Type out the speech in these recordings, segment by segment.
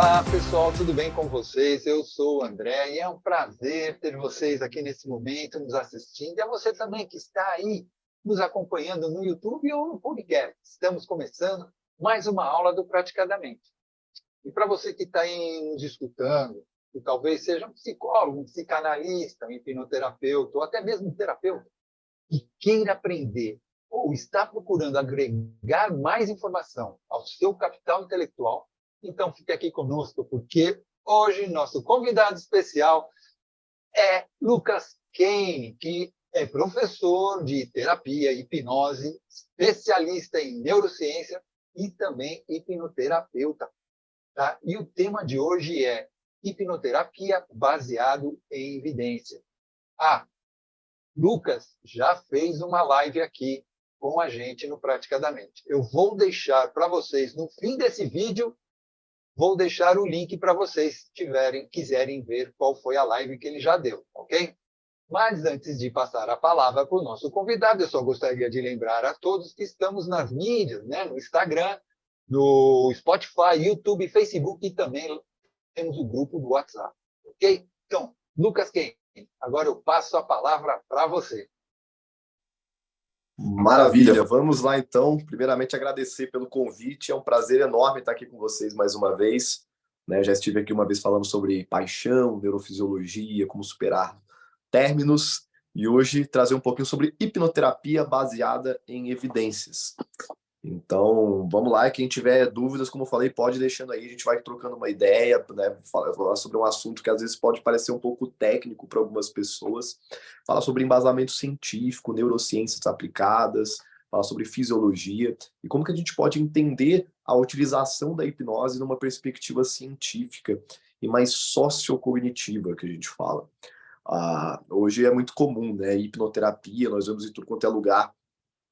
Olá, pessoal, tudo bem com vocês? Eu sou o André e é um prazer ter vocês aqui nesse momento nos assistindo. E a você também que está aí nos acompanhando no YouTube ou no podcast. Estamos começando mais uma aula do Praticadamente. E para você que está aí nos escutando, que talvez seja um psicólogo, um psicanalista, um hipnoterapeuta ou até mesmo um terapeuta, e queira aprender ou está procurando agregar mais informação ao seu capital intelectual, então fique aqui conosco, porque hoje nosso convidado especial é Lucas Kane, que é professor de terapia e hipnose, especialista em neurociência e também hipnoterapeuta. Tá? E o tema de hoje é hipnoterapia baseado em evidência. Lucas já fez uma live aqui com a gente no Praticadamente. Eu vou deixar para vocês, no fim desse vídeo, vou deixar o link para vocês, se quiserem ver qual foi a live que ele já deu, ok? Mas antes de passar a palavra para o nosso convidado, eu só gostaria de lembrar a todos que estamos nas mídias, né? No Instagram, no Spotify, YouTube, Facebook e também temos o grupo do WhatsApp, ok? Então, Lucas Kane, agora eu passo a palavra para você. Maravilha, vamos lá então. Primeiramente, agradecer pelo convite, é um prazer enorme estar aqui com vocês mais uma vez. Né? Já estive aqui uma vez falando sobre paixão, neurofisiologia, como superar términos, e hoje trazer um pouquinho sobre hipnoterapia baseada em evidências. Então, vamos lá, quem tiver dúvidas, como eu falei, pode ir deixando aí, a gente vai trocando uma ideia, né? Falar sobre um assunto que às vezes pode parecer um pouco técnico para algumas pessoas, falar sobre embasamento científico, neurociências aplicadas, falar sobre fisiologia e como que a gente pode entender a utilização da hipnose numa perspectiva científica e mais sociocognitiva, que a gente fala. Hoje é muito comum, né? Hipnoterapia, nós vemos em tudo quanto é lugar,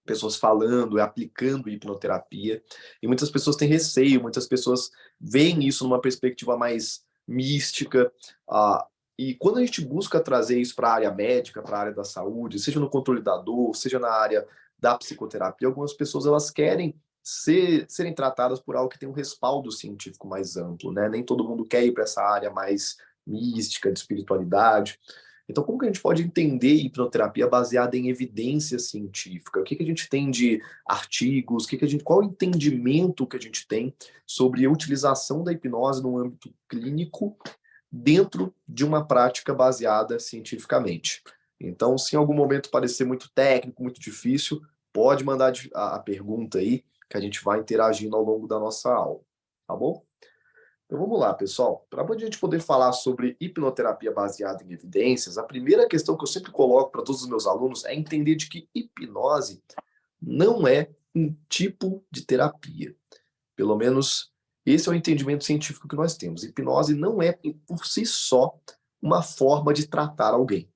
pessoas falando, aplicando hipnoterapia, e muitas pessoas têm receio, muitas pessoas veem isso numa perspectiva mais mística, e quando a gente busca trazer isso para a área médica, para a área da saúde, seja no controle da dor, seja na área da psicoterapia, algumas pessoas elas querem serem tratadas por algo que tem um respaldo científico mais amplo, né? Nem todo mundo quer ir para essa área mais mística, de espiritualidade. Então, como que a gente pode entender hipnoterapia baseada em evidência científica? O que a gente tem de artigos? Qual o entendimento que a gente tem sobre a utilização da hipnose no âmbito clínico dentro de uma prática baseada cientificamente? Então, se em algum momento parecer muito técnico, muito difícil, pode mandar a pergunta aí, que a gente vai interagindo ao longo da nossa aula, tá bom? Então vamos lá, pessoal. Para a gente poder falar sobre hipnoterapia baseada em evidências, a primeira questão que eu sempre coloco para todos os meus alunos é entender de que hipnose não é um tipo de terapia. Pelo menos esse é o entendimento científico que nós temos. Hipnose não é, por si só, uma forma de tratar alguém.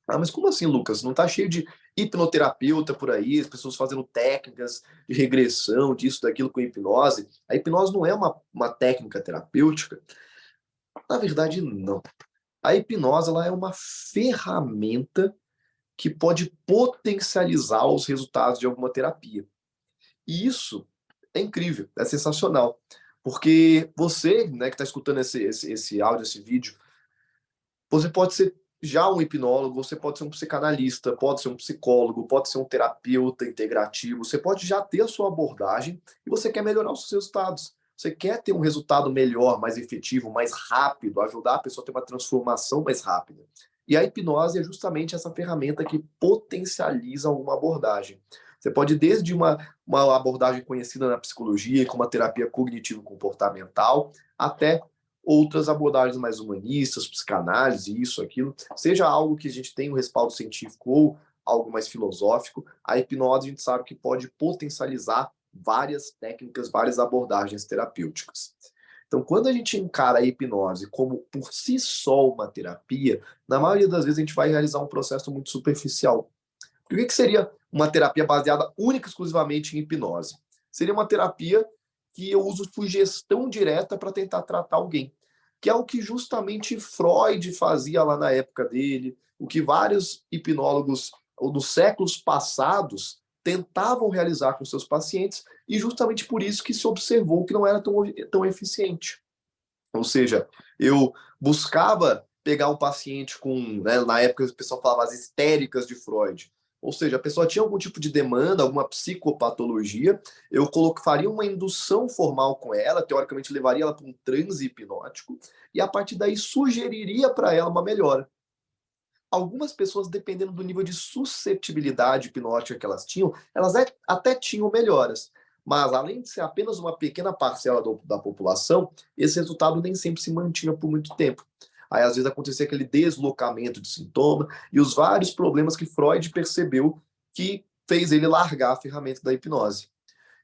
Mas como assim, Lucas? Não está cheio de hipnoterapeuta por aí, as pessoas fazendo técnicas de regressão, disso, daquilo com hipnose? A hipnose não é uma técnica terapêutica? Na verdade, não. A hipnose ela é uma ferramenta que pode potencializar os resultados de alguma terapia. E isso é incrível, é sensacional. Porque você, né, que está escutando esse áudio, esse vídeo, você pode ser já um hipnólogo, você pode ser um psicanalista, pode ser um psicólogo, pode ser um terapeuta integrativo, você pode já ter a sua abordagem e você quer melhorar os seus resultados. Você quer ter um resultado melhor, mais efetivo, mais rápido, ajudar a pessoa a ter uma transformação mais rápida. E a hipnose é justamente essa ferramenta que potencializa uma abordagem. Você pode, desde uma abordagem conhecida na psicologia, como a terapia cognitivo-comportamental, até outras abordagens mais humanistas, psicanálise, isso, aquilo, seja algo que a gente tem um respaldo científico ou algo mais filosófico, a hipnose a gente sabe que pode potencializar várias técnicas, várias abordagens terapêuticas. Então, quando a gente encara a hipnose como por si só uma terapia, na maioria das vezes a gente vai realizar um processo muito superficial. O que seria uma terapia baseada única e exclusivamente em hipnose? Seria uma terapia que eu uso sugestão direta para tentar tratar alguém, que é o que justamente Freud fazia lá na época dele, o que vários hipnólogos dos séculos passados tentavam realizar com seus pacientes, e justamente por isso que se observou que não era tão eficiente. Ou seja, eu buscava pegar um paciente com, né, na época o pessoal falava as histéricas de Freud. Ou seja, a pessoa tinha algum tipo de demanda, alguma psicopatologia, eu faria uma indução formal com ela, teoricamente levaria ela para um transe hipnótico, e a partir daí sugeriria para ela uma melhora. Algumas pessoas, dependendo do nível de suscetibilidade hipnótica que elas tinham, elas até tinham melhoras. Mas, além de ser apenas uma pequena parcela da população, esse resultado nem sempre se mantinha por muito tempo. Aí, às vezes, acontecia aquele deslocamento de sintoma e os vários problemas que Freud percebeu que fez ele largar a ferramenta da hipnose.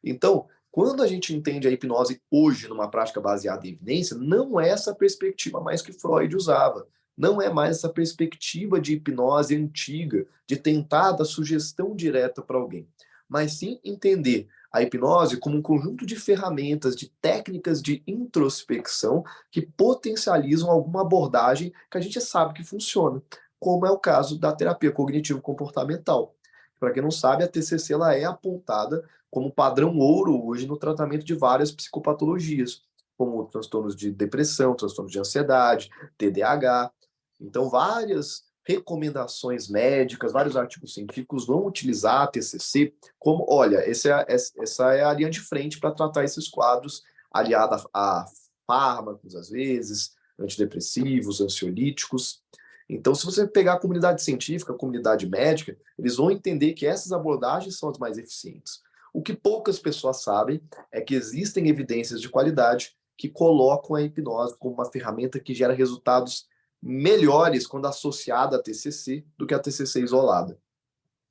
Então, quando a gente entende a hipnose hoje numa prática baseada em evidência, não é essa perspectiva mais que Freud usava. Não é mais essa perspectiva de hipnose antiga, de tentar dar sugestão direta para alguém. Mas sim entender a hipnose como um conjunto de ferramentas, de técnicas de introspecção que potencializam alguma abordagem que a gente sabe que funciona, como é o caso da terapia cognitivo-comportamental. Para quem não sabe, a TCC ela é apontada como padrão ouro hoje no tratamento de várias psicopatologias, como transtornos de depressão, transtornos de ansiedade, TDAH. Então, várias recomendações médicas, vários artigos científicos vão utilizar a TCC como, olha, essa é a linha de frente para tratar esses quadros, aliada a fármacos, às vezes, antidepressivos, ansiolíticos. Então, se você pegar a comunidade científica, a comunidade médica, eles vão entender que essas abordagens são as mais eficientes. O que poucas pessoas sabem é que existem evidências de qualidade que colocam a hipnose como uma ferramenta que gera resultados melhores quando associada à TCC do que a TCC isolada.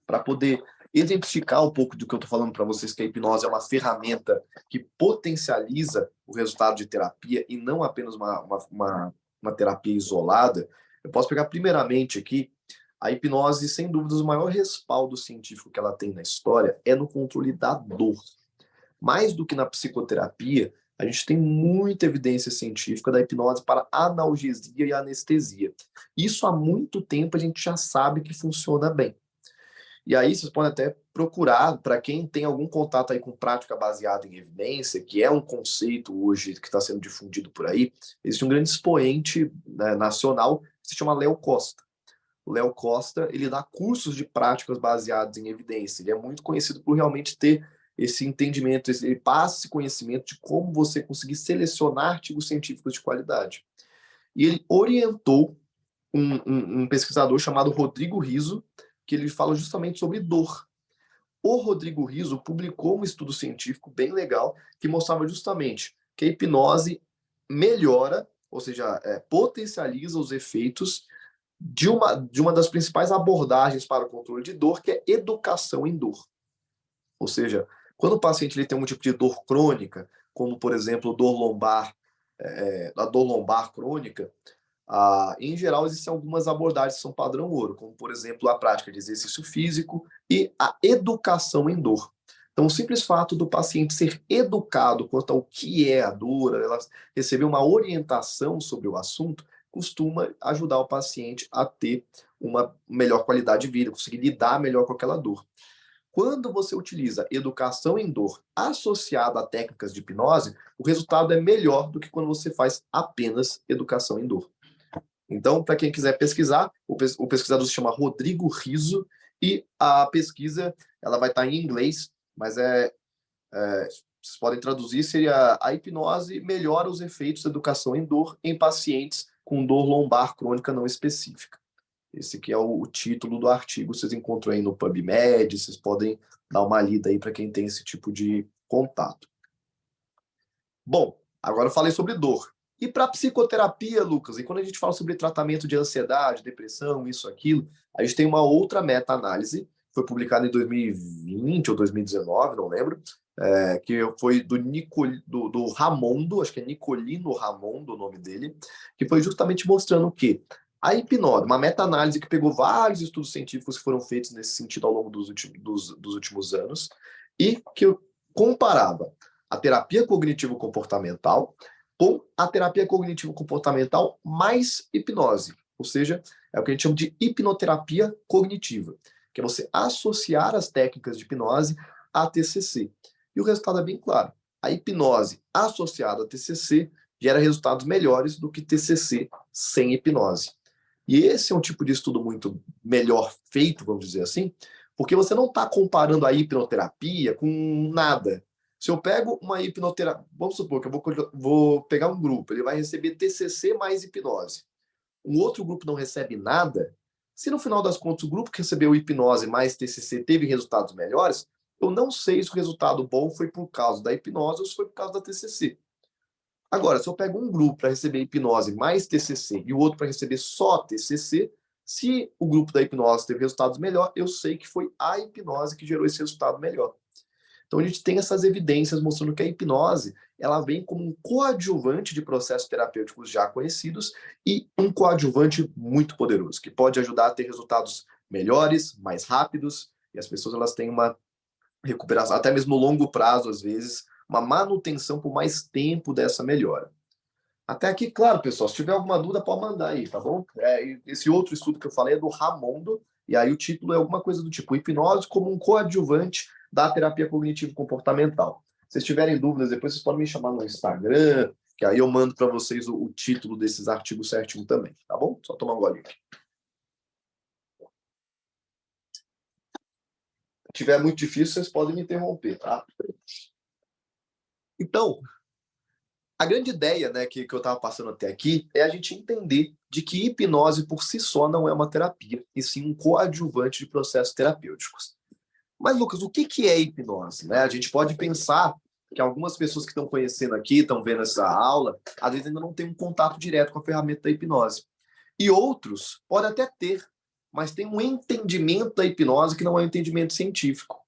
Para poder exemplificar um pouco do que eu estou falando para vocês, que a hipnose é uma ferramenta que potencializa o resultado de terapia e não apenas uma terapia isolada, eu posso pegar primeiramente aqui a hipnose, sem dúvidas, o maior respaldo científico que ela tem na história é no controle da dor. Mais do que na psicoterapia, a gente tem muita evidência científica da hipnose para analgesia e anestesia. Isso há muito tempo a gente já sabe que funciona bem. E aí vocês podem até procurar, para quem tem algum contato aí com prática baseada em evidência, que é um conceito hoje que está sendo difundido por aí, existe um grande expoente, né, nacional que se chama Léo Costa. O Léo Costa, ele dá cursos de práticas baseadas em evidência. Ele é muito conhecido por realmente ter esse entendimento, ele passa esse conhecimento de como você conseguir selecionar artigos científicos de qualidade. E ele orientou um pesquisador chamado Rodrigo Riso, que ele fala justamente sobre dor. O Rodrigo Riso publicou um estudo científico bem legal que mostrava justamente que a hipnose melhora, ou seja, potencializa os efeitos de uma das principais abordagens para o controle de dor, que é educação em dor. Ou seja, quando o paciente ele tem um tipo de dor crônica, como, por exemplo, a dor lombar crônica, em geral, existem algumas abordagens que são padrão ouro, como, por exemplo, a prática de exercício físico e a educação em dor. Então, o simples fato do paciente ser educado quanto ao que é a dor, ela receber uma orientação sobre o assunto, costuma ajudar o paciente a ter uma melhor qualidade de vida, conseguir lidar melhor com aquela dor. Quando você utiliza educação em dor associada a técnicas de hipnose, o resultado é melhor do que quando você faz apenas educação em dor. Então, para quem quiser pesquisar, o pesquisador se chama Rodrigo Riso e a pesquisa ela vai estar em inglês, mas vocês podem traduzir, seria a hipnose melhora os efeitos da educação em dor em pacientes com dor lombar crônica não específica. Esse aqui é o título do artigo, vocês encontram aí no PubMed, vocês podem dar uma lida aí para quem tem esse tipo de contato. Bom, agora eu falei sobre dor. E para psicoterapia, Lucas, e quando a gente fala sobre tratamento de ansiedade, depressão, isso, aquilo, a gente tem uma outra meta-análise, foi publicada em 2020 ou 2019, não lembro, que foi do Ramondo, acho que é Nicolino Ramondo o nome dele, que foi justamente mostrando que a hipnose, uma meta-análise que pegou vários estudos científicos que foram feitos nesse sentido ao longo dos últimos anos, e que comparava a terapia cognitivo-comportamental com a terapia cognitivo-comportamental mais hipnose. Ou seja, é o que a gente chama de hipnoterapia cognitiva, que é você associar as técnicas de hipnose à TCC. E o resultado é bem claro. A hipnose associada à TCC gera resultados melhores do que TCC sem hipnose. E esse é um tipo de estudo muito melhor feito, vamos dizer assim, porque você não está comparando a hipnoterapia com nada. Se eu pego uma hipnoterapia, vamos supor que eu vou pegar um grupo, ele vai receber TCC mais hipnose. Um outro grupo não recebe nada. Se no final das contas o grupo que recebeu hipnose mais TCC teve resultados melhores, eu não sei se o resultado bom foi por causa da hipnose ou se foi por causa da TCC. Agora, se eu pego um grupo para receber hipnose mais TCC e o outro para receber só TCC, se o grupo da hipnose teve resultados melhor, eu sei que foi a hipnose que gerou esse resultado melhor. Então a gente tem essas evidências mostrando que a hipnose ela vem como um coadjuvante de processos terapêuticos já conhecidos e um coadjuvante muito poderoso, que pode ajudar a ter resultados melhores, mais rápidos, e as pessoas elas têm uma recuperação, até mesmo no longo prazo, às vezes, uma manutenção por mais tempo dessa melhora. Até aqui, claro, pessoal, se tiver alguma dúvida, pode mandar aí, tá bom? Esse outro estudo que eu falei é do Ramondo, e aí o título é alguma coisa do tipo hipnose como um coadjuvante da terapia cognitivo-comportamental. Se vocês tiverem dúvidas, depois vocês podem me chamar no Instagram, que aí eu mando para vocês o título desses artigos certinho também, tá bom? Só tomar um golinho aqui. Se tiver muito difícil, vocês podem me interromper, tá? Então, a grande ideia, né, que eu estava passando até aqui é a gente entender de que hipnose por si só não é uma terapia, e sim um coadjuvante de processos terapêuticos. Mas, Lucas, o que é hipnose? Né? A gente pode pensar que algumas pessoas que estão conhecendo aqui, estão vendo essa aula, às vezes ainda não têm um contato direto com a ferramenta da hipnose. E outros podem até ter, mas tem um entendimento da hipnose que não é um entendimento científico.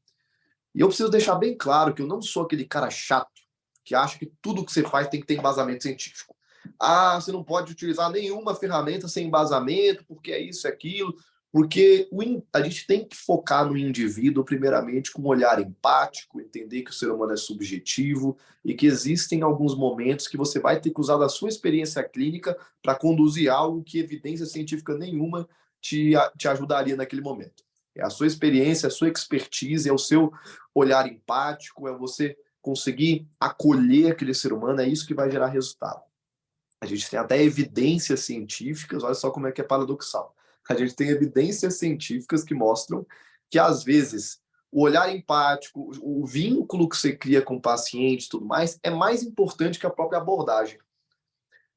E eu preciso deixar bem claro que eu não sou aquele cara chato que acha que tudo que você faz tem que ter embasamento científico. Ah, você não pode utilizar nenhuma ferramenta sem embasamento, porque é isso, é aquilo. Porque a gente tem que focar no indivíduo, primeiramente, com um olhar empático, entender que o ser humano é subjetivo e que existem alguns momentos que você vai ter que usar da sua experiência clínica para conduzir algo que evidência científica nenhuma te ajudaria naquele momento. É a sua experiência, a sua expertise, é o seu olhar empático, é você conseguir acolher aquele ser humano, é isso que vai gerar resultado. A gente tem até evidências científicas, olha só como é que é paradoxal. A gente tem evidências científicas que mostram que, às vezes, o olhar empático, o vínculo que você cria com o paciente e tudo mais, é mais importante que a própria abordagem.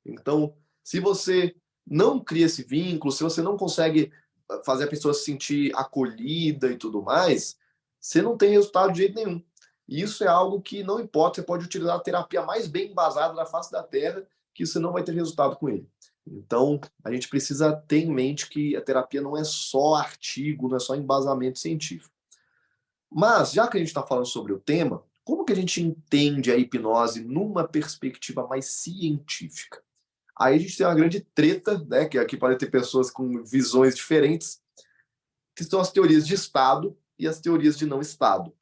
Então, se você não cria esse vínculo, se você não consegue fazer a pessoa se sentir acolhida e tudo mais, você não tem resultado de jeito nenhum. E isso é algo que não importa, você pode utilizar a terapia mais bem embasada da face da Terra, que você não vai ter resultado com ele. Então, a gente precisa ter em mente que a terapia não é só artigo, não é só embasamento científico. Mas, já que a gente está falando sobre o tema, como que a gente entende a hipnose numa perspectiva mais científica? Aí a gente tem uma grande treta, né, que aqui podem ter pessoas com visões diferentes, que são as teorias de Estado e as teorias de não Estado.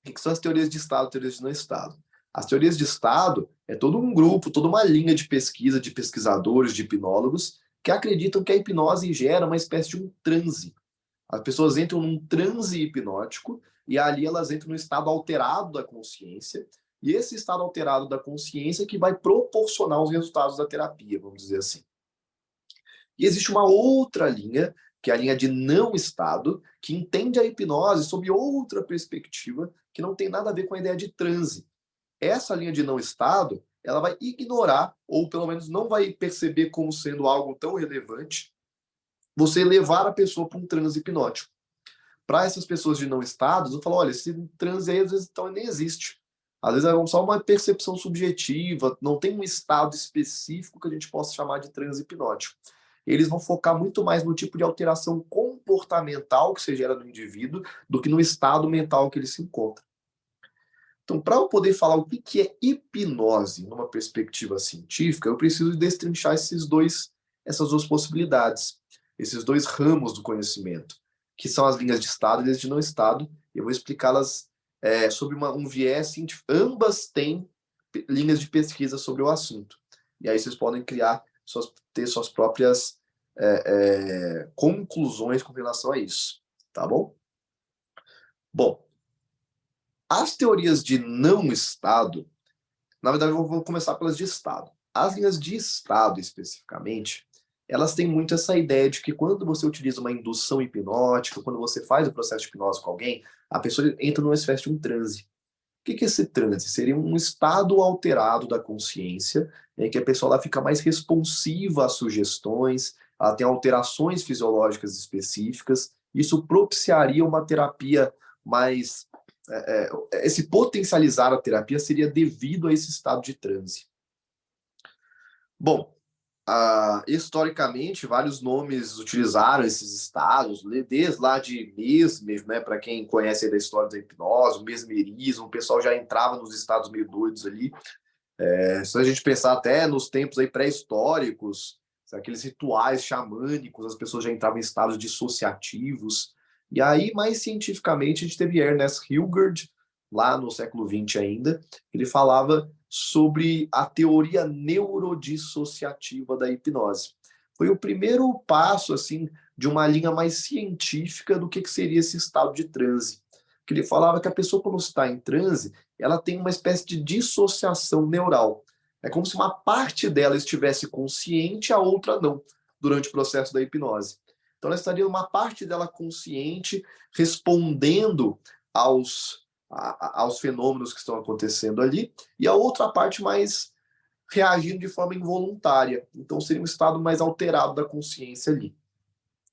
O que são as teorias de Estado e teorias de não Estado? As teorias de Estado é todo um grupo, toda uma linha de pesquisa de pesquisadores, de hipnólogos, que acreditam que a hipnose gera uma espécie de um transe. As pessoas entram num transe hipnótico e ali elas entram num estado alterado da consciência, e esse estado alterado da consciência que vai proporcionar os resultados da terapia, vamos dizer assim. E existe uma outra linha, que é a linha de não estado, que entende a hipnose sob outra perspectiva, que não tem nada a ver com a ideia de transe. Essa linha de não estado, ela vai ignorar, ou pelo menos não vai perceber como sendo algo tão relevante, você levar a pessoa para um transe hipnótico. Para essas pessoas de não estados, eu falo, olha, esse transe aí às vezes então nem existe. Às vezes é só uma percepção subjetiva, não tem um estado específico que a gente possa chamar de transe hipnótico. Eles vão focar muito mais no tipo de alteração comportamental que se gera no indivíduo do que no estado mental que ele se encontra. Então, para eu poder falar o que é hipnose numa perspectiva científica, eu preciso destrinchar essas duas possibilidades, esses dois ramos do conhecimento, que são as linhas de estado e as de não estado. Eu vou explicá-las sobre um viés científico. Ambas têm linhas de pesquisa sobre o assunto. E aí vocês podem ter suas próprias conclusões com relação a isso. Tá bom? Bom, as teorias de não estado, na verdade eu vou começar pelas de estado. As linhas de estado, especificamente, elas têm muito essa ideia de que quando você utiliza uma indução hipnótica, quando você faz o processo de hipnose com alguém, a pessoa entra numa espécie de um transe. O que é esse transe? Seria um estado alterado da consciência, em que a pessoa ela fica mais responsiva às sugestões, ela tem alterações fisiológicas específicas. Isso propiciaria uma terapia mais. Esse potencializar a terapia seria devido a esse estado de transe. Bom, historicamente, vários nomes utilizaram esses estados, desde lá de Mesmer, né, para quem conhece da história da hipnose, o mesmerismo, o pessoal já entrava nos estados meio doidos ali. Se a gente pensar até nos tempos aí pré-históricos, aqueles rituais xamânicos, as pessoas já entravam em estados dissociativos. E aí, mais cientificamente, a gente teve Ernest Hilgard, lá no século XX ainda, ele falava sobre a teoria neurodissociativa da hipnose. Foi o primeiro passo, assim, de uma linha mais científica do que seria esse estado de transe. Que ele falava que a pessoa, quando está em transe, ela tem uma espécie de dissociação neural. É como se uma parte dela estivesse consciente, a outra não, durante o processo da hipnose. Então, ela estaria uma parte dela consciente, respondendo aos fenômenos que estão acontecendo ali, e a outra parte mais reagindo de forma involuntária. Então, seria um estado mais alterado da consciência ali.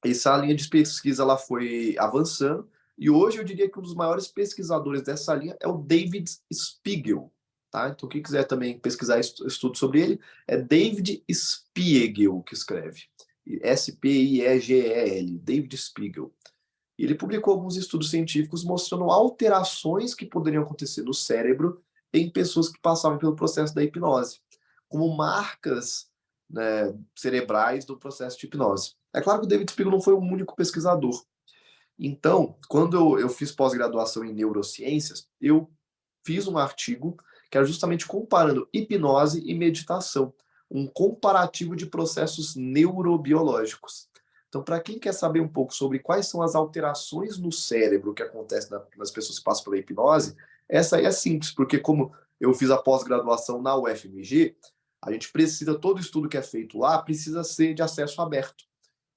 Essa linha de pesquisa ela foi avançando, e hoje eu diria que um dos maiores pesquisadores dessa linha é o David Spiegel. Tá? Então, quem quiser também pesquisar estudo sobre ele, é David Spiegel que escreve. Spiegel, David Spiegel. E ele publicou alguns estudos científicos mostrando alterações que poderiam acontecer no cérebro em pessoas que passavam pelo processo da hipnose, como marcas, né, cerebrais do processo de hipnose. É claro que o David Spiegel não foi o único pesquisador. Então, quando eu fiz pós-graduação em neurociências, eu fiz um artigo que era justamente comparando hipnose e meditação, um comparativo de processos neurobiológicos. Então, para quem quer saber um pouco sobre quais são as alterações no cérebro que acontecem nas pessoas que passam pela hipnose, essa aí é simples, porque como eu fiz a pós-graduação na UFMG, a gente precisa, todo estudo que é feito lá precisa ser de acesso aberto.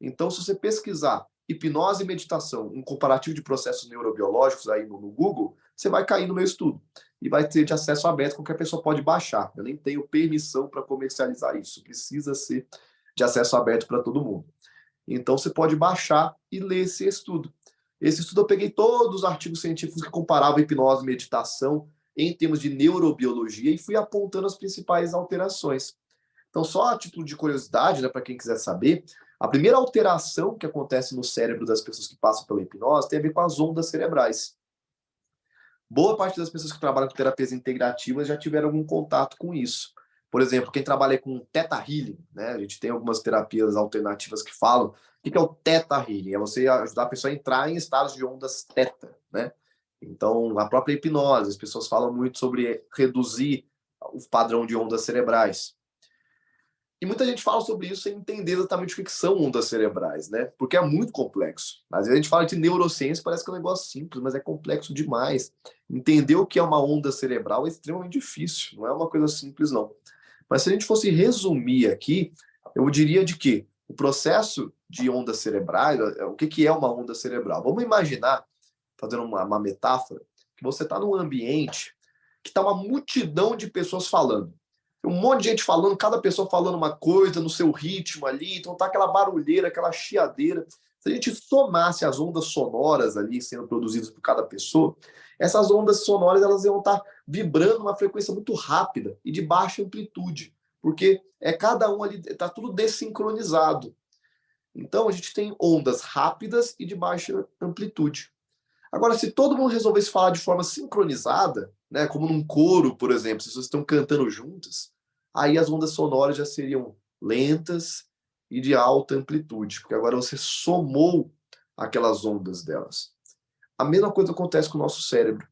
Então, se você pesquisar hipnose e meditação, um comparativo de processos neurobiológicos aí no Google, você vai cair no meu estudo. E vai ter de acesso aberto, qualquer pessoa pode baixar. Eu nem tenho permissão para comercializar isso. Precisa ser de acesso aberto para todo mundo. Então, você pode baixar e ler esse estudo. Esse estudo eu peguei todos os artigos científicos que comparavam hipnose e meditação em termos de neurobiologia e fui apontando as principais alterações. Então, só a título de curiosidade, né, para quem quiser saber, a primeira alteração que acontece no cérebro das pessoas que passam pela hipnose tem a ver com as ondas cerebrais. Boa parte das pessoas que trabalham com terapias integrativas já tiveram algum contato com isso. Por exemplo, quem trabalha com Theta Healing, né? A gente tem algumas terapias alternativas que falam. O que é o Theta Healing? É você ajudar a pessoa a entrar em estados de ondas Theta, né? Então, a própria hipnose, as pessoas falam muito sobre reduzir o padrão de ondas cerebrais. E muita gente fala sobre isso sem entender exatamente o que são ondas cerebrais, né? Porque é muito complexo. Às vezes a gente fala de neurociência, parece que é um negócio simples, mas é complexo demais. Entender o que é uma onda cerebral é extremamente difícil, não é uma coisa simples, não. Mas se a gente fosse resumir aqui, eu diria de que o processo de ondas cerebrais, o que é uma onda cerebral? Vamos imaginar, fazendo uma metáfora, que você está num ambiente que está uma multidão de pessoas falando. Um monte de gente falando, cada pessoa falando uma coisa no seu ritmo ali, então tá aquela barulheira, aquela chiadeira. Se a gente somasse as ondas sonoras ali sendo produzidas por cada pessoa, essas ondas sonoras elas iam estar vibrando uma frequência muito rápida e de baixa amplitude, porque cada um ali está tudo desincronizado. Então a gente tem ondas rápidas e de baixa amplitude. Agora, se todo mundo resolvesse falar de forma sincronizada, né, como num coro, por exemplo, se vocês estão cantando juntas, aí as ondas sonoras já seriam lentas e de alta amplitude, porque agora você somou aquelas ondas delas. A mesma coisa acontece com o nosso cérebro.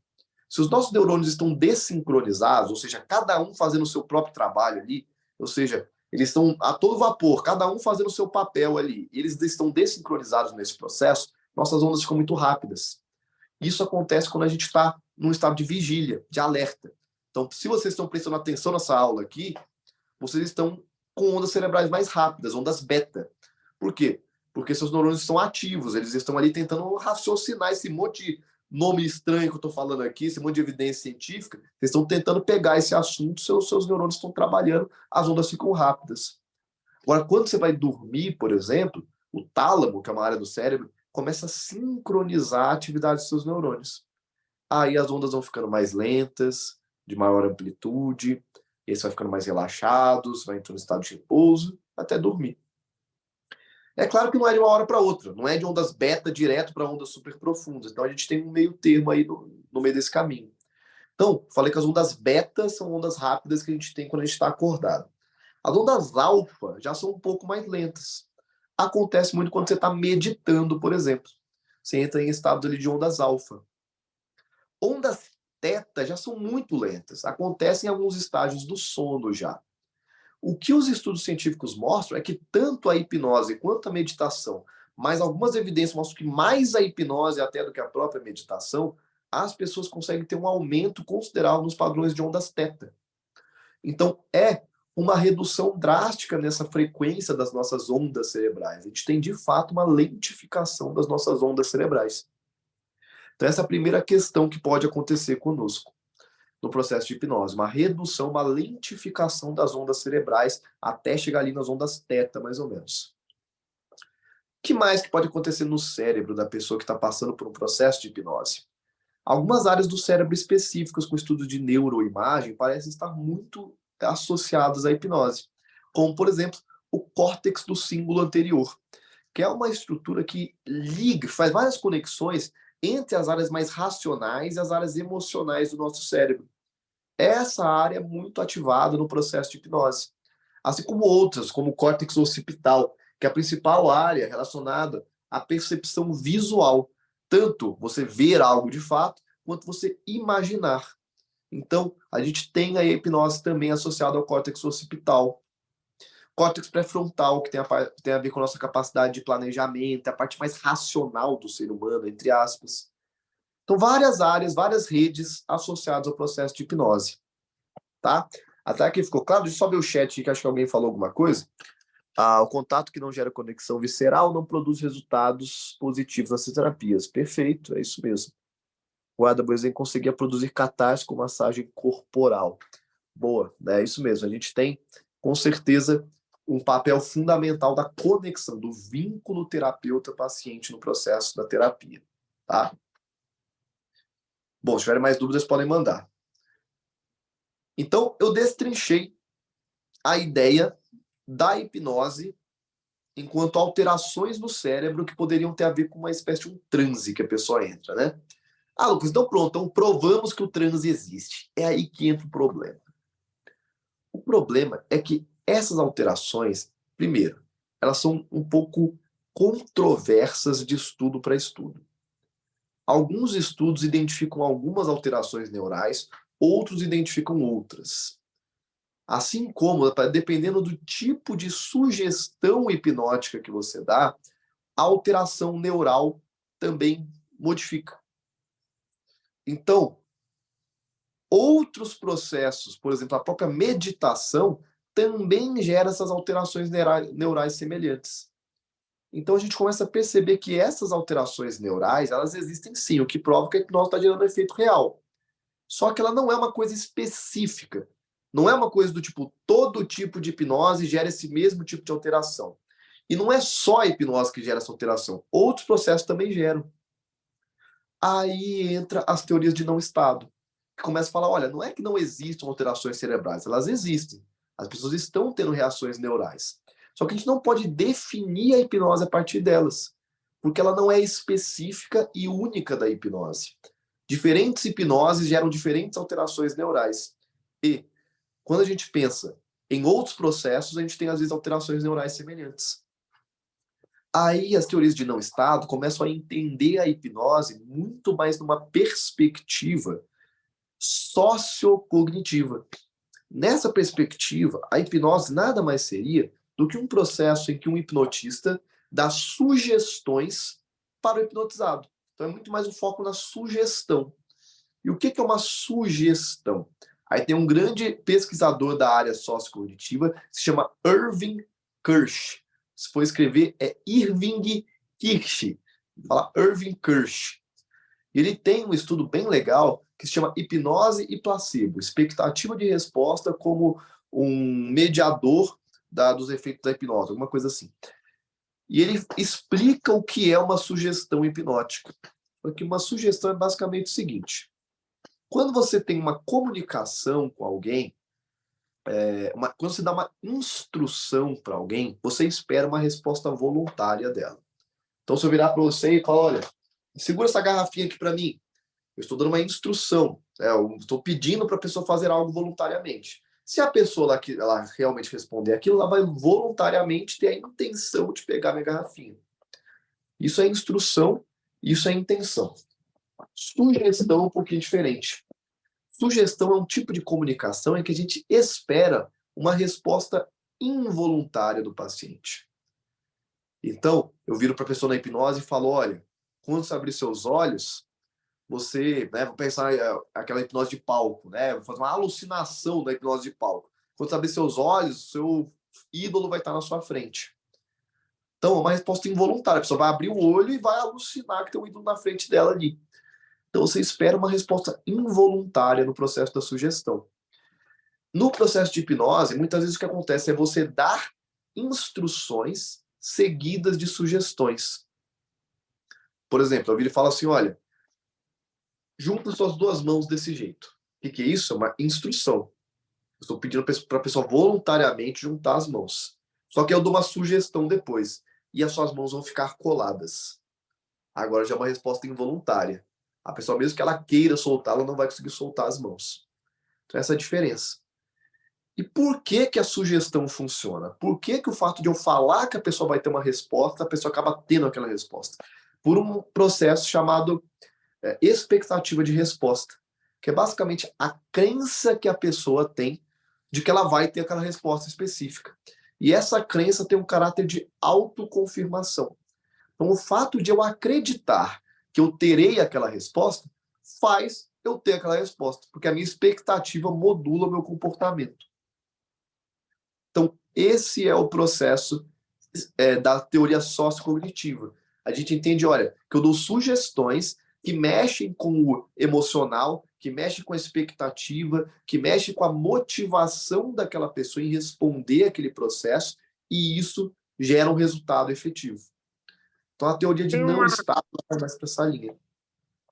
Se os nossos neurônios estão desincronizados, ou seja, cada um fazendo o seu próprio trabalho ali, ou seja, eles estão a todo vapor, cada um fazendo o seu papel ali, e eles estão desincronizados nesse processo, nossas ondas ficam muito rápidas. Isso acontece quando a gente está num estado de vigília, de alerta. Então, se vocês estão prestando atenção nessa aula aqui, vocês estão com ondas cerebrais mais rápidas, ondas beta. Por quê? Porque seus neurônios estão ativos, eles estão ali tentando raciocinar esse monte de nome estranho que eu estou falando aqui, esse monte de evidência científica, vocês estão tentando pegar esse assunto, seus neurônios estão trabalhando, as ondas ficam rápidas. Agora, quando você vai dormir, por exemplo, o tálamo, que é uma área do cérebro, começa a sincronizar a atividade dos seus neurônios. Aí as ondas vão ficando mais lentas, de maior amplitude, e aí você vai ficando mais relaxados, vai entrando em estado de repouso, até dormir. É claro que não é de uma hora para outra, não é de ondas beta direto para ondas super profundas. Então a gente tem um meio termo aí no meio desse caminho. Então, falei que as ondas beta são ondas rápidas que a gente tem quando a gente está acordado. As ondas alfa já são um pouco mais lentas. Acontece muito quando você está meditando, por exemplo. Você entra em estados ali de ondas alfa. Ondas teta já são muito lentas. Acontecem em alguns estágios do sono já. O que os estudos científicos mostram é que tanto a hipnose quanto a meditação, mas algumas evidências mostram que mais a hipnose até do que a própria meditação, as pessoas conseguem ter um aumento considerável nos padrões de ondas teta. Então, é uma redução drástica nessa frequência das nossas ondas cerebrais. A gente tem, de fato, uma lentificação das nossas ondas cerebrais. Então, essa é a primeira questão que pode acontecer conosco no processo de hipnose, uma redução, uma lentificação das ondas cerebrais até chegar ali nas ondas teta, mais ou menos. O que mais que pode acontecer no cérebro da pessoa que está passando por um processo de hipnose? Algumas áreas do cérebro específicas com estudos de neuroimagem parecem estar muito associadas à hipnose, como, por exemplo, o córtex do símbolo anterior, que é uma estrutura que liga, faz várias conexões entre as áreas mais racionais e as áreas emocionais do nosso cérebro. Essa área é muito ativada no processo de hipnose, assim como outras, como o córtex occipital, que é a principal área relacionada à percepção visual, tanto você ver algo de fato, quanto você imaginar. Então, a gente tem a hipnose também associada ao córtex occipital. Córtex pré-frontal, que tem a ver com a nossa capacidade de planejamento, a parte mais racional do ser humano, entre aspas. Então, várias áreas, várias redes associadas ao processo de hipnose. Tá? Até aqui ficou claro? Deixa eu só ver o chat, que acho que alguém falou alguma coisa. O contato que não gera conexão visceral não produz resultados positivos nas terapias. Perfeito, é isso mesmo. O Adam Boesen conseguia produzir catarse com massagem corporal. Boa, é isso mesmo. A gente tem, com certeza, um papel fundamental da conexão, do vínculo terapeuta-paciente no processo da terapia. Tá? Bom, se tiverem mais dúvidas, podem mandar. Então, eu destrinchei a ideia da hipnose enquanto alterações no cérebro que poderiam ter a ver com uma espécie de um transe que a pessoa entra, né? Lucas, então pronto, então provamos que o transe existe. É aí que entra o problema. O problema é que essas alterações, primeiro, elas são um pouco controversas de estudo para estudo. Alguns estudos identificam algumas alterações neurais, outros identificam outras. Assim como, dependendo do tipo de sugestão hipnótica que você dá, a alteração neural também modifica. Então, outros processos, por exemplo, a própria meditação, também gera essas alterações neurais semelhantes. Então, a gente começa a perceber que essas alterações neurais, elas existem sim, o que prova que a hipnose está gerando efeito real. Só que ela não é uma coisa específica. Não é uma coisa do tipo, todo tipo de hipnose gera esse mesmo tipo de alteração. E não é só a hipnose que gera essa alteração. Outros processos também geram. Aí entra as teorias de não estado, que começa a falar, olha, não é que não existam alterações cerebrais, elas existem. As pessoas estão tendo reações neurais. Só que a gente não pode definir a hipnose a partir delas, porque ela não é específica e única da hipnose. Diferentes hipnoses geram diferentes alterações neurais. E quando a gente pensa em outros processos, a gente tem, às vezes, alterações neurais semelhantes. Aí as teorias de não estado começam a entender a hipnose muito mais numa perspectiva sociocognitiva. Nessa perspectiva, a hipnose nada mais seria do que um processo em que um hipnotista dá sugestões para o hipnotizado. Então é muito mais um foco na sugestão. E o que é uma sugestão? Aí tem um grande pesquisador da área sociocognitiva, que se chama Irving Kirsch. Se for escrever, é Irving Kirsch. Fala Irving Kirsch. Ele tem um estudo bem legal que se chama Hipnose e Placebo, expectativa de resposta como um mediador dos efeitos da hipnose, alguma coisa assim. E ele explica o que é uma sugestão hipnótica. Porque uma sugestão é basicamente o seguinte: quando você tem uma comunicação com alguém, quando você dá uma instrução para alguém, você espera uma resposta voluntária dela. Então, se eu virar para você e falar, olha, segura essa garrafinha aqui para mim, eu estou dando uma instrução, eu estou pedindo para a pessoa fazer algo voluntariamente. Se a pessoa ela realmente responder aquilo, ela vai voluntariamente ter a intenção de pegar minha garrafinha. Isso é instrução, isso é intenção. Sugestão é um pouquinho diferente. Sugestão é um tipo de comunicação em que a gente espera uma resposta involuntária do paciente. Então, eu viro para a pessoa na hipnose e falo, olha, quando você abrir seus olhos, você, vou pensar aquela hipnose de palco, vou fazer uma alucinação da hipnose de palco. Quando você abrir seus olhos, seu ídolo vai estar na sua frente. Então, é uma resposta involuntária. A pessoa vai abrir o olho e vai alucinar que tem um ídolo na frente dela ali. Então, você espera uma resposta involuntária no processo da sugestão. No processo de hipnose, muitas vezes o que acontece é você dar instruções seguidas de sugestões. Por exemplo, eu vi ele falar assim, olha, junta suas duas mãos desse jeito. O que é isso? É uma instrução. Eu estou pedindo para a pessoa voluntariamente juntar as mãos. Só que eu dou uma sugestão depois. E as suas mãos vão ficar coladas. Agora já é uma resposta involuntária. A pessoa, mesmo que ela queira soltar, ela não vai conseguir soltar as mãos. Então, essa é a diferença. E por que que a sugestão funciona? Por que que o fato de eu falar que a pessoa vai ter uma resposta, a pessoa acaba tendo aquela resposta? Por um processo chamado expectativa de resposta, que é basicamente a crença que a pessoa tem de que ela vai ter aquela resposta específica. E essa crença tem um caráter de autoconfirmação. Então, o fato de eu acreditar que eu terei aquela resposta faz eu ter aquela resposta, porque a minha expectativa modula o meu comportamento. Então, esse é o processo da teoria sociocognitiva. A gente entende, olha, que eu dou sugestões que mexem com o emocional, que mexem com a expectativa, que mexem com a motivação daquela pessoa em responder aquele processo, e isso gera um resultado efetivo. Então, a teoria de não estado vai mais para essa linha.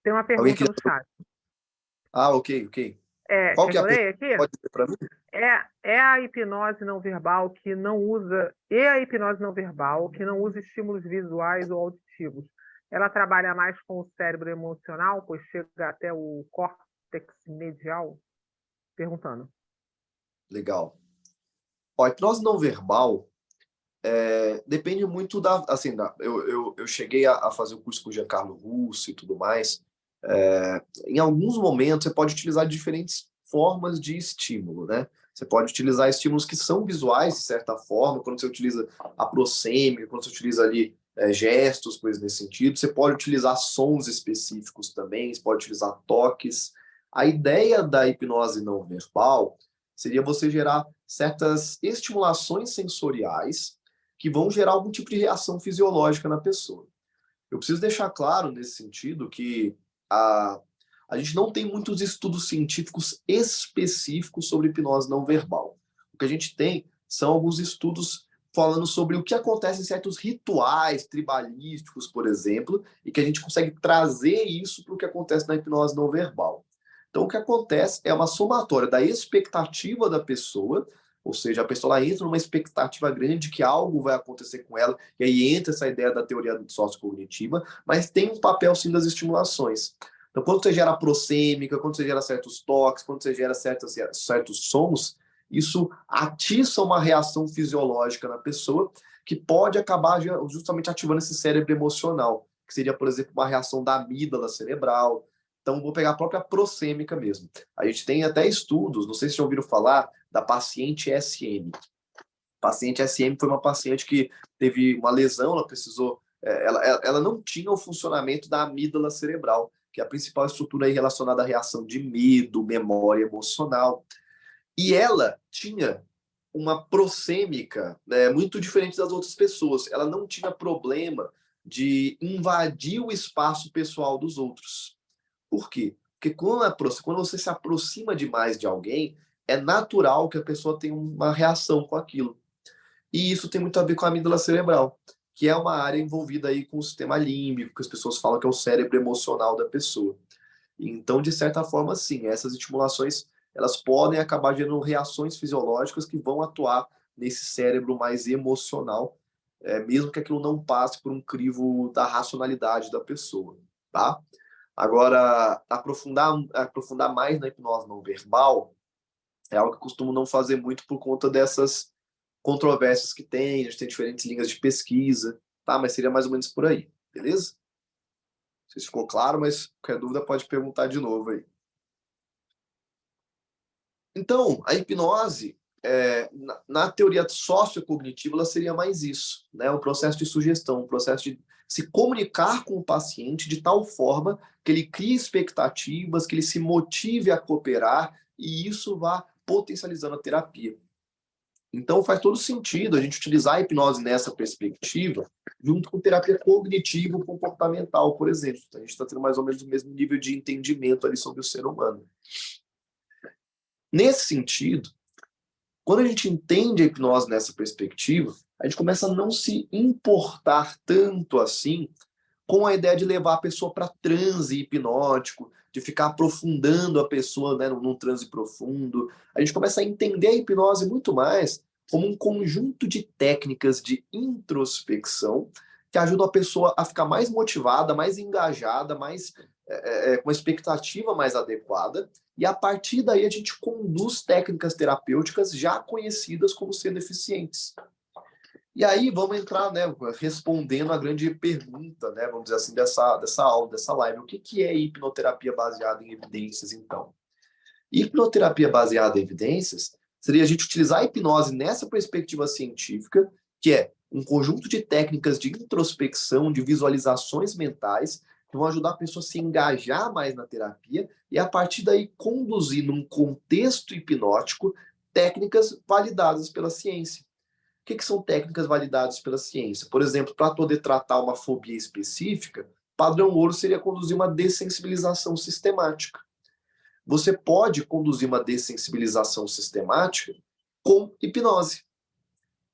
Tem uma Alguém pergunta queria... no chat. Ok. Qual que é a pergunta? Aqui? Pode dizer para mim? É a hipnose não verbal que não usa, e a hipnose não verbal que não usa estímulos visuais ou auditivos. Ela trabalha mais com o cérebro emocional, pois chega até o córtex medial? Perguntando. Legal. Ó, a hipnose não verbal depende muito eu cheguei a fazer o curso com o Giancarlo Russo e tudo mais. Em alguns momentos, você pode utilizar diferentes formas de estímulo, né? Você pode utilizar estímulos que são visuais, de certa forma, quando você utiliza a prosêmica, quando você utiliza ali gestos, coisas nesse sentido. Você pode utilizar sons específicos também, você pode utilizar toques. A ideia da hipnose não verbal seria você gerar certas estimulações sensoriais que vão gerar algum tipo de reação fisiológica na pessoa. Eu preciso deixar claro nesse sentido que a gente não tem muitos estudos científicos específicos sobre hipnose não verbal. O que a gente tem são alguns estudos falando sobre o que acontece em certos rituais tribalísticos, por exemplo, e que a gente consegue trazer isso para o que acontece na hipnose não verbal. Então, o que acontece é uma somatória da expectativa da pessoa, ou seja, a pessoa lá entra numa expectativa grande que algo vai acontecer com ela, e aí entra essa ideia da teoria sociocognitiva, mas tem um papel sim das estimulações. Então, quando você gera prosêmica, quando você gera certos toques, quando você gera certos sons, isso atiça uma reação fisiológica na pessoa que pode acabar justamente ativando esse cérebro emocional, que seria, por exemplo, uma reação da amígdala cerebral. Então, vou pegar a própria prosêmica mesmo. A gente tem até estudos, não sei se já ouviram falar, da paciente SM. A paciente SM foi uma paciente que teve uma lesão, ela precisou... Ela não tinha o funcionamento da amígdala cerebral, que é a principal estrutura aí relacionada à reação de medo, memória emocional. E ela tinha uma prosêmica, né, muito diferente das outras pessoas. Ela não tinha problema de invadir o espaço pessoal dos outros. Por quê? Porque quando você se aproxima demais de alguém, é natural que a pessoa tenha uma reação com aquilo. E isso tem muito a ver com a amígdala cerebral, que é uma área envolvida aí com o sistema límbico, que as pessoas falam que é o cérebro emocional da pessoa. Então, de certa forma, sim, essas estimulações elas podem acabar gerando reações fisiológicas que vão atuar nesse cérebro mais emocional, mesmo que aquilo não passe por um crivo da racionalidade da pessoa, tá? Agora, aprofundar mais na hipnose não verbal é algo que eu costumo não fazer muito por conta dessas controvérsias que tem, a gente tem diferentes linhas de pesquisa, tá? Mas seria mais ou menos por aí, beleza? Não sei se ficou claro, mas qualquer dúvida pode perguntar de novo aí. Então, a hipnose, na teoria sociocognitiva, ela seria mais isso, né? Um processo de sugestão, um processo de se comunicar com o paciente de tal forma que ele crie expectativas, que ele se motive a cooperar e isso vá potencializando a terapia. Então, faz todo sentido a gente utilizar a hipnose nessa perspectiva, junto com terapia cognitivo-comportamental, por exemplo. A gente está tendo mais ou menos o mesmo nível de entendimento ali sobre o ser humano. Nesse sentido, quando a gente entende a hipnose nessa perspectiva, a gente começa a não se importar tanto assim com a ideia de levar a pessoa para transe hipnótico, de ficar aprofundando a pessoa, né, num transe profundo. A gente começa a entender a hipnose muito mais como um conjunto de técnicas de introspecção que ajudam a pessoa a ficar mais motivada, mais engajada, mais com uma expectativa mais adequada. E a partir daí a gente conduz técnicas terapêuticas já conhecidas como sendo eficientes. E aí vamos entrar, né, respondendo a grande pergunta, né, vamos dizer assim, dessa aula, dessa live. O que é hipnoterapia baseada em evidências, então? Hipnoterapia baseada em evidências seria a gente utilizar a hipnose nessa perspectiva científica, que é um conjunto de técnicas de introspecção, de visualizações mentais, que vão ajudar a pessoa a se engajar mais na terapia e, a partir daí, conduzir num contexto hipnótico técnicas validadas pela ciência. O que são técnicas validadas pela ciência? Por exemplo, para poder tratar uma fobia específica, padrão ouro seria conduzir uma dessensibilização sistemática. Você pode conduzir uma dessensibilização sistemática com hipnose.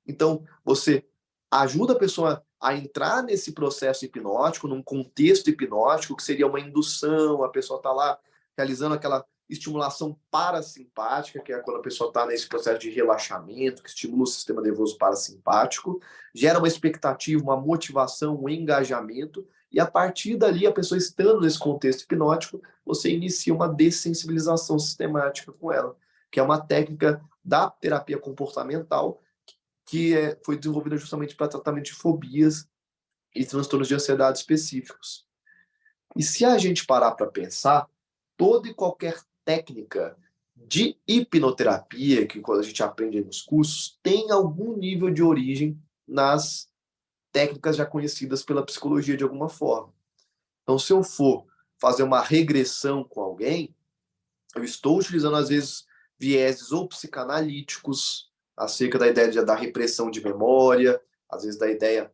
Então, você ajuda a pessoa a entrar nesse processo hipnótico, num contexto hipnótico, que seria uma indução, a pessoa está lá realizando aquela estimulação parasimpática, que é quando a pessoa está nesse processo de relaxamento, que estimula o sistema nervoso parasimpático, gera uma expectativa, uma motivação, um engajamento, e a partir dali, a pessoa estando nesse contexto hipnótico, você inicia uma dessensibilização sistemática com ela, que é uma técnica da terapia comportamental que foi desenvolvida justamente para tratamento de fobias e transtornos de ansiedade específicos. E se a gente parar para pensar, toda e qualquer técnica de hipnoterapia, que quando a gente aprende nos cursos, tem algum nível de origem nas técnicas já conhecidas pela psicologia de alguma forma. Então, se eu for fazer uma regressão com alguém, eu estou utilizando, às vezes, vieses ou psicanalíticos, acerca da ideia da repressão de memória, às vezes da ideia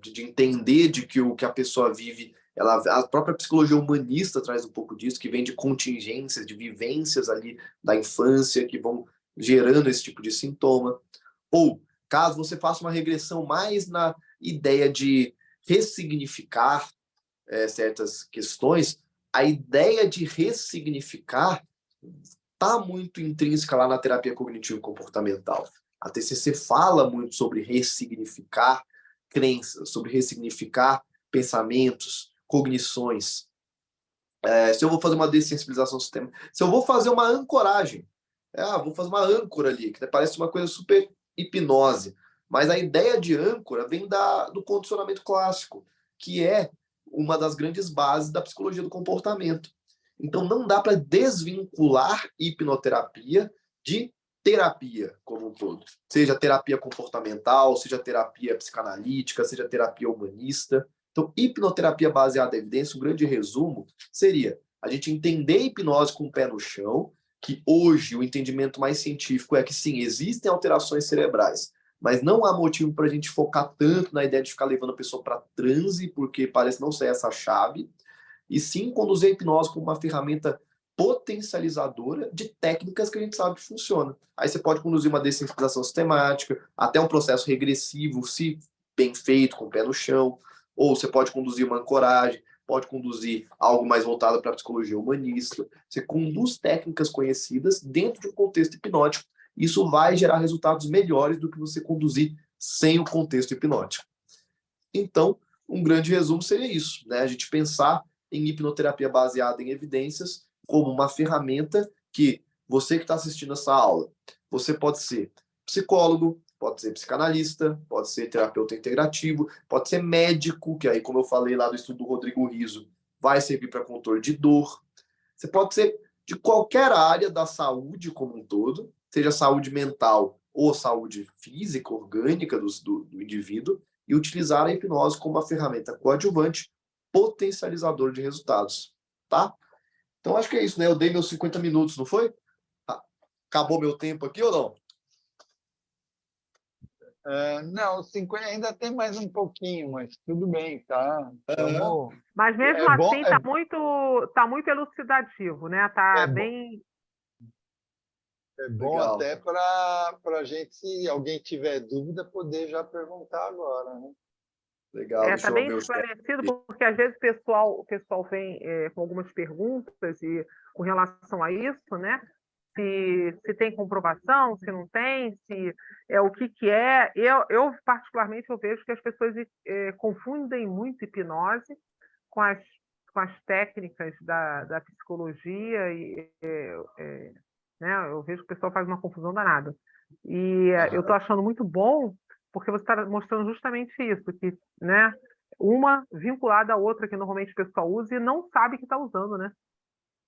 de entender de que o que a pessoa vive, a própria psicologia humanista traz um pouco disso, que vem de contingências, de vivências ali da infância, que vão gerando esse tipo de sintoma. Ou, caso você faça uma regressão mais na ideia de ressignificar certas questões, a ideia de ressignificar está muito intrínseca lá na terapia cognitivo-comportamental. A TCC fala muito sobre ressignificar crenças, sobre ressignificar pensamentos, cognições. Se eu vou fazer uma dessensibilização do sistema, se eu vou fazer uma ancoragem, vou fazer uma âncora ali, que parece uma coisa super hipnose, mas a ideia de âncora vem do condicionamento clássico, que é uma das grandes bases da psicologia do comportamento. Então, não dá para desvincular hipnoterapia de terapia como um todo. Seja terapia comportamental, seja terapia psicanalítica, seja terapia humanista. Então, hipnoterapia baseada em evidência, um grande resumo seria a gente entender a hipnose com o pé no chão, que hoje o entendimento mais científico é que sim, existem alterações cerebrais, mas não há motivo para a gente focar tanto na ideia de ficar levando a pessoa para transe, porque parece não ser essa a chave, e sim conduzir a hipnose como uma ferramenta potencializadora de técnicas que a gente sabe que funciona. Aí você pode conduzir uma dessensibilização sistemática, até um processo regressivo, se bem feito, com o pé no chão, ou você pode conduzir uma ancoragem, pode conduzir algo mais voltado para a psicologia humanista. Você conduz técnicas conhecidas dentro de um contexto hipnótico. Isso vai gerar resultados melhores do que você conduzir sem o contexto hipnótico. Então, um grande resumo seria isso, né? A gente pensar em hipnoterapia baseada em evidências como uma ferramenta que você que está assistindo essa aula, você pode ser psicólogo, pode ser psicanalista, pode ser terapeuta integrativo, pode ser médico, que aí, como eu falei lá do estudo do Rodrigo Riso, vai servir para controle de dor. Você pode ser de qualquer área da saúde como um todo, seja saúde mental ou saúde física, orgânica do indivíduo, e utilizar a hipnose como uma ferramenta coadjuvante, potencializador de resultados, tá? Então, acho que é isso, né? Eu dei meus 50 minutos, não foi? Acabou meu tempo aqui ou não? Não, 50 ainda tem mais um pouquinho, mas tudo bem, tá? Então, Mas mesmo é bom, assim, tá muito elucidativo, né? Tá é bom, bem. é bom Legal. até para a gente, se alguém tiver dúvida, poder já perguntar agora, né? Legal, deixa Tá eu bem ver o chat. esclarecido, porque às vezes o pessoal vem com algumas perguntas e com relação a isso, né? Se tem comprovação, se não tem, se é o que é. Eu particularmente, eu vejo que as pessoas confundem muito hipnose com as técnicas da psicologia e né, eu vejo que o pessoal faz uma confusão danada. E eu estou achando muito bom porque você está mostrando justamente isso, que, né, uma vinculada à outra que normalmente o pessoal usa e não sabe que está usando, né?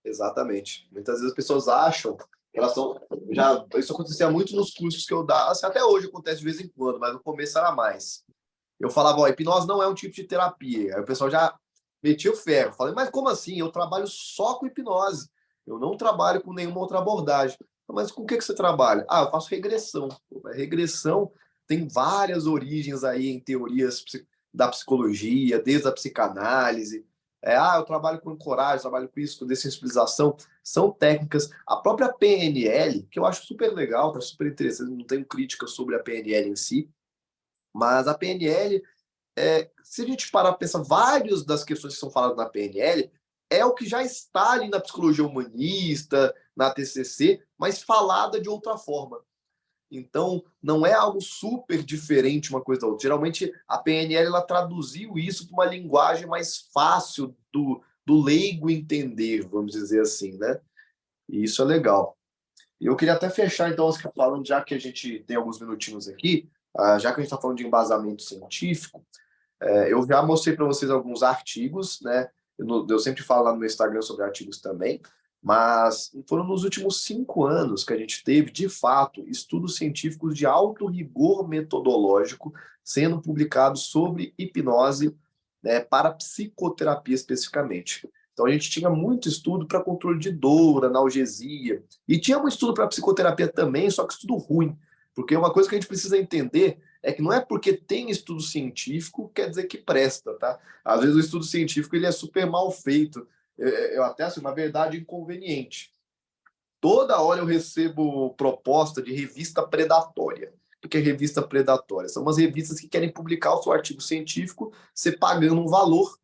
Exatamente. Muitas vezes as pessoas acham que elas estão. Isso acontecia muito nos cursos que eu dava, assim, até hoje acontece de vez em quando, mas no começo era mais. Eu falava, ó, hipnose não é um tipo de terapia. Aí o pessoal já metia o ferro. Falei, mas como assim? Eu trabalho só com hipnose. Eu não trabalho com nenhuma outra abordagem. Mas com o que você trabalha? Ah, eu faço regressão. Regressão tem várias origens aí em teorias da psicologia, desde a psicanálise. Eu trabalho com ancoragem, eu trabalho com isso, com dessensibilização. São técnicas. A própria PNL, que eu acho super legal, tá super interessante, não tenho crítica sobre a PNL em si, mas a PNL, se a gente parar para pensar, várias das questões que são faladas na PNL é o que já está ali na psicologia humanista, na TCC, mas falada de outra forma. Então, não é algo super diferente uma coisa da outra. Geralmente, a PNL ela traduziu isso para uma linguagem mais fácil do leigo entender, vamos dizer assim, né? E isso é legal. E eu queria até fechar, então, falando, já que a gente tem alguns minutinhos aqui, já que a gente está falando de embasamento científico, eu já mostrei para vocês alguns artigos, né? Eu sempre falo lá no meu Instagram sobre artigos também, mas foram nos últimos 5 anos que a gente teve, de fato, estudos científicos de alto rigor metodológico sendo publicados sobre hipnose, né, para psicoterapia especificamente. Então a gente tinha muito estudo para controle de dor, analgesia, e tinha um estudo para psicoterapia também, só que estudo ruim, porque uma coisa que a gente precisa entender é que não é porque tem estudo científico quer dizer que presta, tá? Às vezes o estudo científico ele é super mal feito. Eu até assim, uma verdade inconveniente. Toda hora eu recebo proposta de revista predatória. O que é revista predatória? São umas revistas que querem publicar o seu artigo científico, você pagando um valor,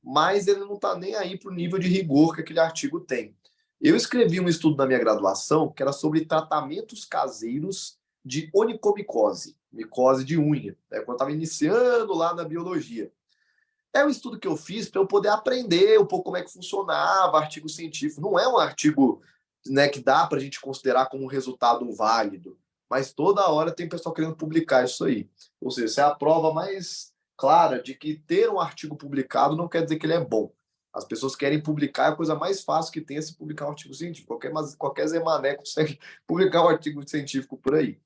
mas ele não está nem aí para o nível de rigor que aquele artigo tem. Eu escrevi um estudo na minha graduação que era sobre tratamentos caseiros de onicomicose, micose de unha, né, quando eu estava iniciando lá na biologia. É um estudo que eu fiz para eu poder aprender um pouco como é que funcionava artigo científico. Não é um artigo, né, que dá para a gente considerar como um resultado válido, mas toda hora tem pessoal querendo publicar isso aí. Ou seja, essa é a prova mais clara de que ter um artigo publicado não quer dizer que ele é bom. As pessoas querem publicar, é a coisa mais fácil que tem é se publicar um artigo científico. Qualquer Zé Mané consegue publicar um artigo científico por aí.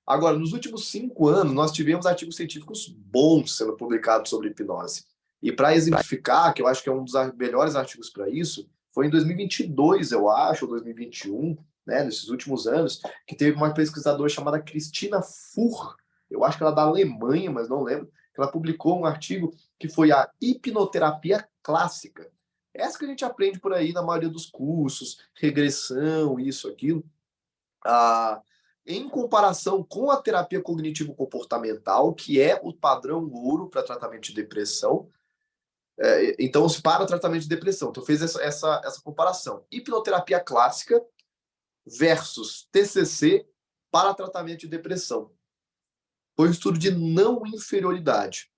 Agora, nos últimos 5 anos, nós tivemos artigos científicos bons sendo publicados sobre hipnose. E para exemplificar, que eu acho que é um dos melhores artigos para isso, foi em 2022, eu acho, ou 2021, né, nesses últimos anos, que teve uma pesquisadora chamada Christina Furr, eu acho que ela é da Alemanha, mas não lembro, que ela publicou um artigo que foi a hipnoterapia clássica. Essa que a gente aprende por aí na maioria dos cursos, regressão, isso, aquilo. Em comparação com a terapia cognitivo-comportamental, que é o padrão ouro para tratamento de depressão, então, para o tratamento de depressão. Então, fez essa comparação. Hipnoterapia clássica versus TCC para tratamento de depressão. Foi um estudo de não inferioridade.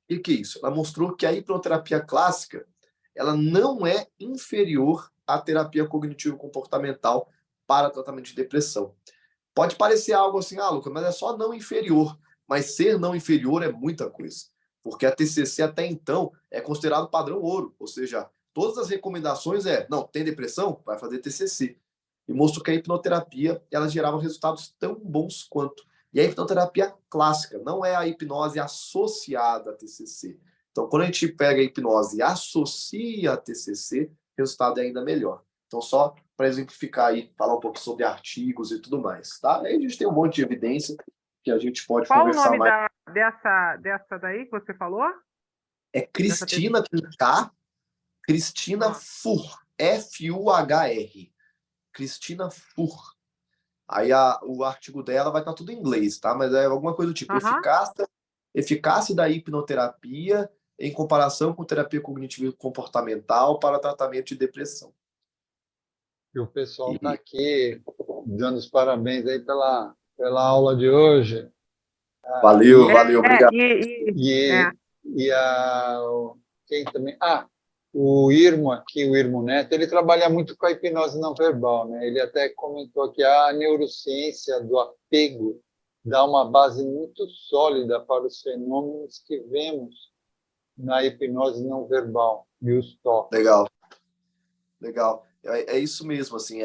E o que é isso? Ela mostrou que a hipnoterapia clássica ela não é inferior à terapia cognitivo-comportamental para tratamento de depressão. Pode parecer algo assim, Lucas, mas é só não inferior. Mas ser não inferior é muita coisa. Porque a TCC até então é considerado padrão ouro. Ou seja, todas as recomendações não, tem depressão? Vai fazer TCC. E mostrou que a hipnoterapia, ela gerava resultados tão bons quanto. E a hipnoterapia clássica, não é a hipnose associada à TCC. Então, quando a gente pega a hipnose e associa a TCC, o resultado é ainda melhor. Então, só para exemplificar aí, falar um pouco sobre artigos e tudo mais, tá? Aí a gente tem um monte de evidência que a gente pode conversar mais. Qual o nome dessa daí que você falou? É Christina K. Christina Furr. F-U-H-R. Christina Furr. Aí o artigo dela vai estar tudo em inglês, tá? Mas é alguma coisa do tipo, eficácia da hipnoterapia em comparação com terapia cognitivo-comportamental para tratamento de depressão. E o pessoal está aqui dando os parabéns aí pela aula de hoje. Valeu, obrigado. Quem também? O Irmo aqui, o Irmo Neto, ele trabalha muito com a hipnose não verbal, né? Ele até comentou que a neurociência do apego dá uma base muito sólida para os fenômenos que vemos na hipnose não verbal e os toques. Legal. É isso mesmo, assim,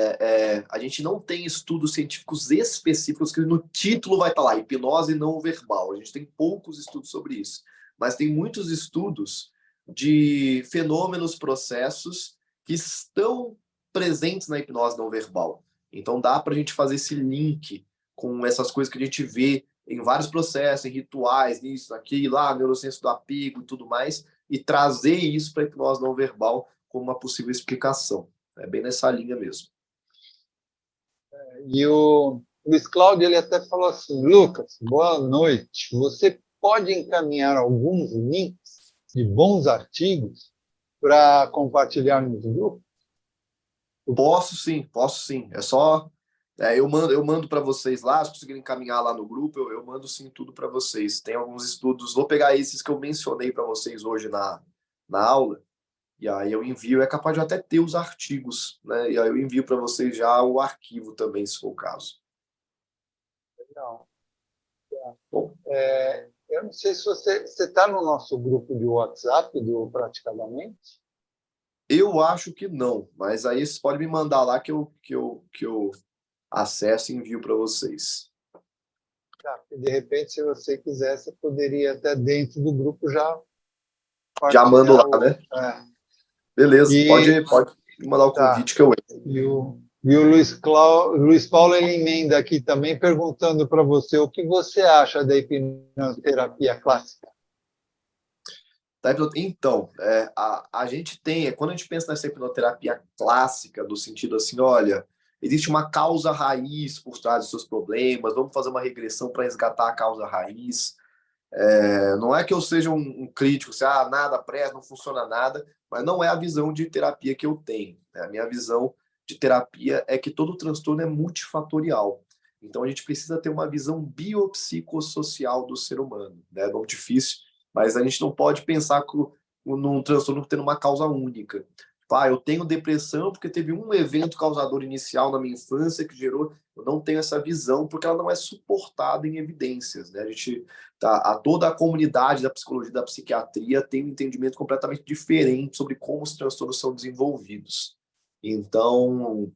a gente não tem estudos científicos específicos que no título vai estar lá, hipnose não verbal. A gente tem poucos estudos sobre isso, mas tem muitos estudos de fenômenos, processos que estão presentes na hipnose não verbal. Então dá para a gente fazer esse link com essas coisas que a gente vê em vários processos, em rituais, nisso, naquilo, lá, neurociência do apego e tudo mais, e trazer isso para a hipnose não verbal como uma possível explicação. É bem nessa linha mesmo. E o Luiz Cláudio, ele até falou assim, Lucas, boa noite. Você pode encaminhar alguns links de bons artigos para compartilhar nos grupos? Posso sim. É só... eu mando para vocês lá, se conseguirem encaminhar lá no grupo, eu mando sim tudo para vocês. Tem alguns estudos, vou pegar esses que eu mencionei para vocês hoje na aula, e aí eu envio, é capaz de até ter os artigos, né? E aí eu envio para vocês já o arquivo também, se for o caso. Legal. Bom, eu não sei se você está no nosso grupo de WhatsApp do Praticadamente. Eu acho que não, mas aí vocês podem me mandar lá que eu acesso e envio para vocês. De repente, se você quiser, você poderia até dentro do grupo já mando lá, né? Beleza, pode mandar o convite que eu entro. E o Luiz Paulo ele emenda aqui também perguntando para você o que você acha da hipnoterapia clássica. Então, a gente tem, quando a gente pensa nessa hipnoterapia clássica, do sentido assim, olha, existe uma causa raiz por trás dos seus problemas, vamos fazer uma regressão para resgatar a causa raiz. Não é que eu seja um crítico, se nada presta, não funciona nada, mas não é a visão de terapia que eu tenho. Né? A minha visão de terapia é que todo transtorno é multifatorial. Então a gente precisa ter uma visão biopsicossocial do ser humano. Né? É nome difícil, mas a gente não pode pensar num transtorno tendo uma causa única. Eu tenho depressão porque teve um evento causador inicial na minha infância que gerou. Eu não tenho essa visão porque ela não é suportada em evidências. Né? Toda a comunidade da psicologia e da psiquiatria tem um entendimento completamente diferente sobre como os transtornos são desenvolvidos. Então,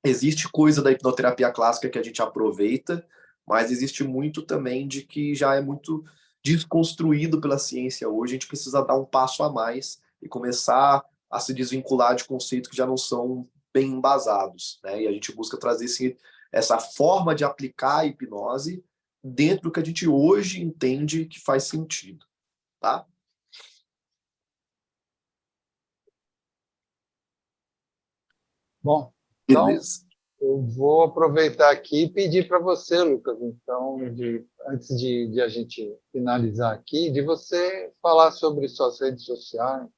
existe coisa da hipnoterapia clássica que a gente aproveita, mas existe muito também de que já é muito desconstruído pela ciência hoje. A gente precisa dar um passo a mais e começar a se desvincular de conceitos que já não são bem embasados, né? E a gente busca trazer essa forma de aplicar a hipnose dentro do que a gente hoje entende que faz sentido, tá? Bom, então Beleza. eu vou aproveitar aqui e pedir para você, Lucas, então, antes de a gente finalizar aqui, de você falar sobre suas redes sociais,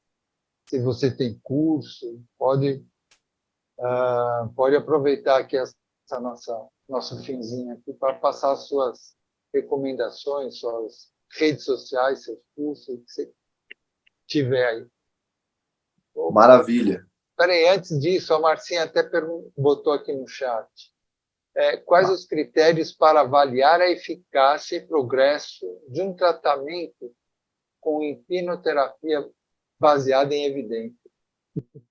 se você tem curso, pode aproveitar aqui essa nosso finzinho aqui para passar as suas recomendações, suas redes sociais, seus cursos, o que você tiver aí. Maravilha. Peraí, antes disso, a Marcinha até botou aqui no chat. Quais os critérios para avaliar a eficácia e progresso de um tratamento com hipnoterapia baseada em evidência?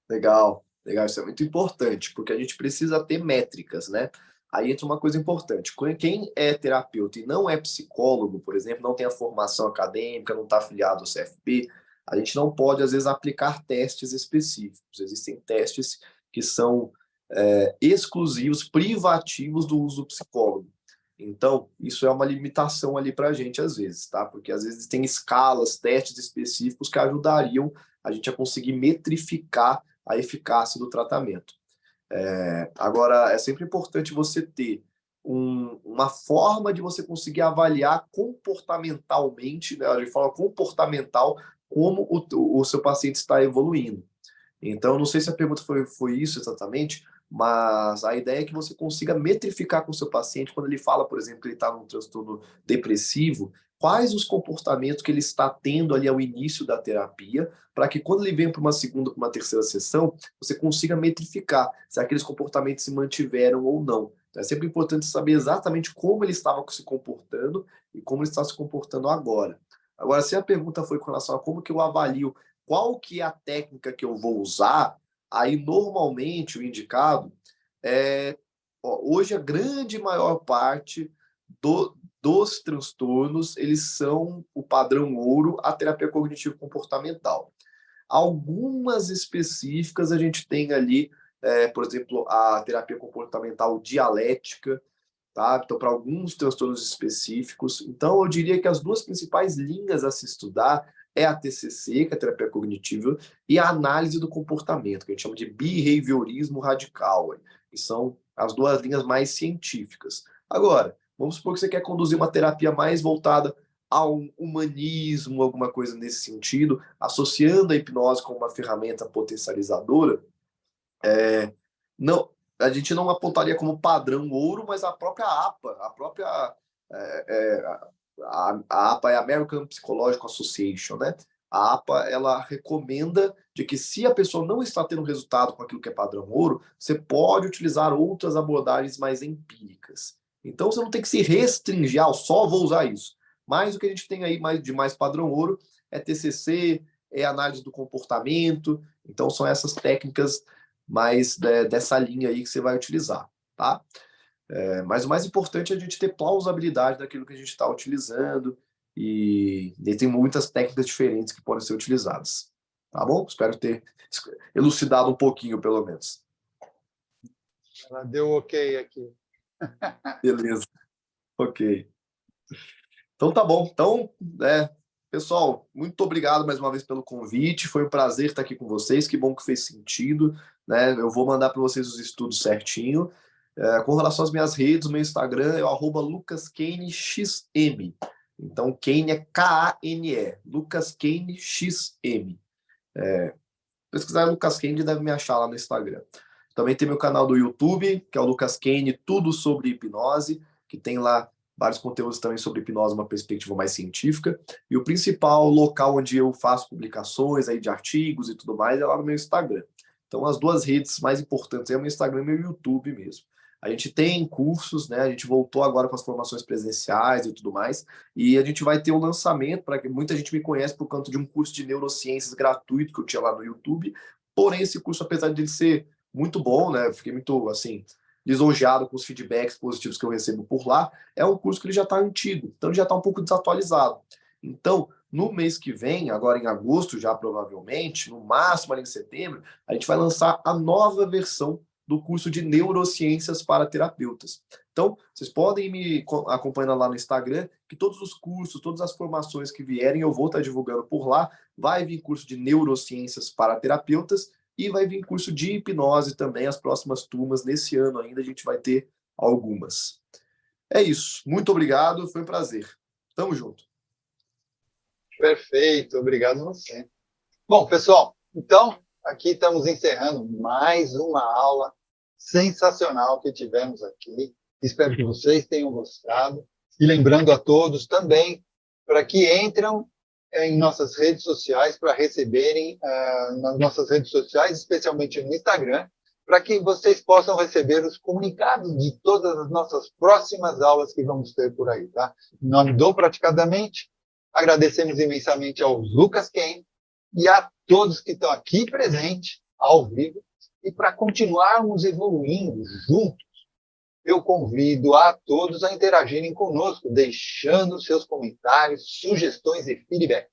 Legal, legal. Isso é muito importante, porque a gente precisa ter métricas, né? Aí entra uma coisa importante. Quem é terapeuta e não é psicólogo, por exemplo, não tem a formação acadêmica, não está afiliado ao CFP, a gente não pode, às vezes, aplicar testes específicos. Existem testes que são exclusivos, privativos do uso do psicólogo. Então, isso é uma limitação ali para a gente, às vezes, tá? Porque, às vezes, tem escalas, testes específicos que ajudariam a gente a conseguir metrificar a eficácia do tratamento. Agora, é sempre importante você ter uma forma de você conseguir avaliar comportamentalmente, né? A gente fala comportamental, como o seu paciente está evoluindo. Então, não sei se a pergunta foi isso exatamente, mas a ideia é que você consiga metrificar com o seu paciente quando ele fala, por exemplo, que ele está num transtorno depressivo, quais os comportamentos que ele está tendo ali ao início da terapia, para que quando ele vem para uma segunda, para uma terceira sessão, você consiga metrificar se aqueles comportamentos se mantiveram ou não. Então, é sempre importante saber exatamente como ele estava se comportando e como ele está se comportando agora. Agora, se a pergunta foi com relação a como que eu avalio qual que é a técnica que eu vou usar, aí normalmente o indicado hoje a grande maior parte dos transtornos, eles são o padrão ouro, a terapia cognitivo-comportamental. Algumas específicas a gente tem ali, por exemplo, a terapia comportamental dialética, tá? Então, para alguns transtornos específicos. Então, eu diria que as duas principais linhas a se estudar é a TCC, que é a terapia cognitiva, e a análise do comportamento, que a gente chama de behaviorismo radical, que são as duas linhas mais científicas. Agora, vamos supor que você quer conduzir uma terapia mais voltada ao humanismo, alguma coisa nesse sentido, associando a hipnose com uma ferramenta potencializadora, não, a gente não apontaria como padrão ouro, mas a própria APA, a APA é a American Psychological Association, né? A APA, ela recomenda de que se a pessoa não está tendo resultado com aquilo que é padrão ouro, você pode utilizar outras abordagens mais empíricas. Então, você não tem que se restringir, só vou usar isso. Mas o que a gente tem aí de mais padrão ouro é TCC, é análise do comportamento. Então, são essas técnicas mais dessa linha aí que você vai utilizar, tá? Mas o mais importante é a gente ter plausibilidade daquilo que a gente está utilizando e tem muitas técnicas diferentes que podem ser utilizadas, tá bom? Espero ter elucidado um pouquinho, pelo menos. Ela deu ok aqui. Beleza, ok. Então tá bom. Então, pessoal, muito obrigado mais uma vez pelo convite. Foi um prazer estar aqui com vocês. Que bom que fez sentido, né? Eu vou mandar para vocês os estudos certinho. Com relação às minhas redes, o meu Instagram é o @LucasKaneXM. Então, Kane é Kane, LucasKaneXM. Pesquisar Lucas Kane deve me achar lá no Instagram. Também tem meu canal do YouTube, que é o Lucas Kane, tudo sobre hipnose, que tem lá vários conteúdos também sobre hipnose, uma perspectiva mais científica. E o principal local onde eu faço publicações aí de artigos e tudo mais é lá no meu Instagram. Então, as duas redes mais importantes é o meu Instagram e o meu YouTube mesmo. A gente tem cursos, né? A gente voltou agora com as formações presenciais e tudo mais. E a gente vai ter um lançamento, para que muita gente me conhece por conta de um curso de neurociências gratuito que eu tinha lá no YouTube. Porém, esse curso, apesar de ele ser muito bom, né? Eu fiquei muito, assim, lisonjeado com os feedbacks positivos que eu recebo por lá. É um curso que ele já está antigo, então ele já está um pouco desatualizado. Então, no mês que vem, agora em agosto já provavelmente, no máximo ali em setembro, a gente vai lançar a nova versão do curso de Neurociências para Terapeutas. Então, vocês podem me acompanhar lá no Instagram, que todos os cursos, todas as formações que vierem, eu vou estar divulgando por lá. Vai vir curso de Neurociências para Terapeutas e vai vir curso de hipnose também, as próximas turmas. Nesse ano ainda a gente vai ter algumas. É isso. Muito obrigado, foi um prazer. Tamo junto. Perfeito, obrigado a você. Bom, pessoal, então aqui estamos encerrando mais uma aula sensacional que tivemos aqui. Espero que vocês tenham gostado. E lembrando a todos também para que entrem em nossas redes sociais para receberem nas nossas redes sociais, especialmente no Instagram, para que vocês possam receber os comunicados de todas as nossas próximas aulas que vamos ter por aí, tá? Em nome do Praticadamente, agradecemos imensamente ao Lucas Ken e a todos que estão aqui presentes, ao vivo, e para continuarmos evoluindo juntos, eu convido a todos a interagirem conosco, deixando seus comentários, sugestões e feedback.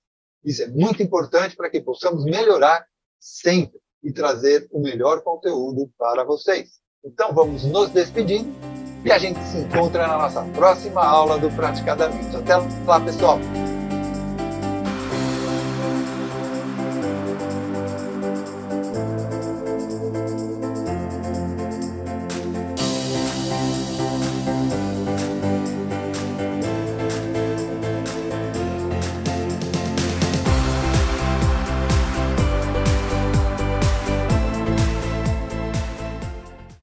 Isso é muito importante para que possamos melhorar sempre e trazer o melhor conteúdo para vocês. Então, vamos nos despedindo e a gente se encontra na nossa próxima aula do Praticadamente. Até lá, pessoal!